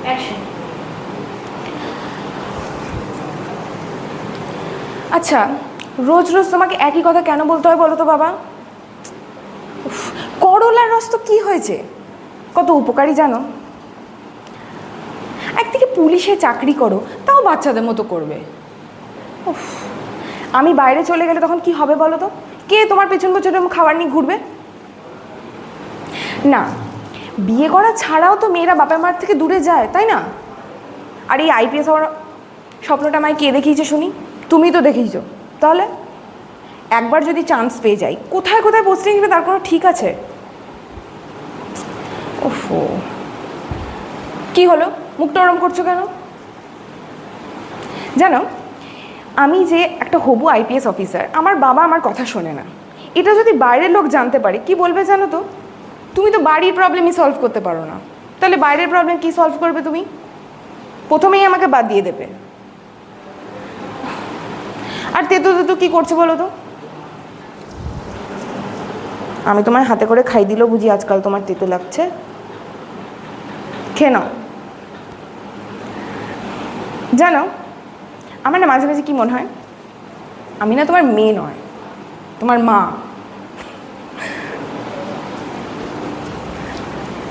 Action. আচ্ছা, রোজ রোজ তোমাকে একই কথা কেন বলতে হয় বলো তো বাবা? করলার রস তো কী হয়েছে, কত উপকারী জানো? একদিকে পুলিশে চাকরি করো, তাও বাচ্চাদের মতো করবে। উফ, আমি বাইরে চলে গেলে তখন কি হবে বলো তো? কে তোমার পেছন পেছন খাবার নিয়ে ঘুরবে? না, বিয়ে করা ছাড়াও তো মেয়েরা বাপের মার থেকে দূরে যায়, তাই না? আর এই আইপিএস হওয়ার স্বপ্নটা আমায় কে দেখিয়েছে শুনি? তুমি তো দেখিয়েছো। তাহলে একবার যদি চান্স পেয়ে যাই, কোথায় কোথায় পোস্টিং নেবে তার কোনো ঠিক আছে? ওফো, কি হলো, মুখটা ওরম করছো কেন? জানো, আমি যে একটা হবু আইপিএস অফিসার, আমার বাবা আমার কথা শোনে না। এটা যদি বাইরের লোক জানতে পারে কি বলবে জানো তো? তুমি তো বাড়ির প্রবলেমই সলভ করতে পারো না, তাহলে বাইরের প্রবলেম কি সলভ করবে তুমি? প্রথমেই আমাকে বাদ দিয়ে দেবে। আর তেতো তেতো কী করছে বলো তো? আমি তোমার হাতে করে খাই দিলেও বুঝি আজকাল তোমার তেতো লাগছে? খেয়ে নাও। জানো, আমার না মাঝে মাঝে কি মনে হয়, আমি না তোমার মেয়ে নয়, তোমার মা।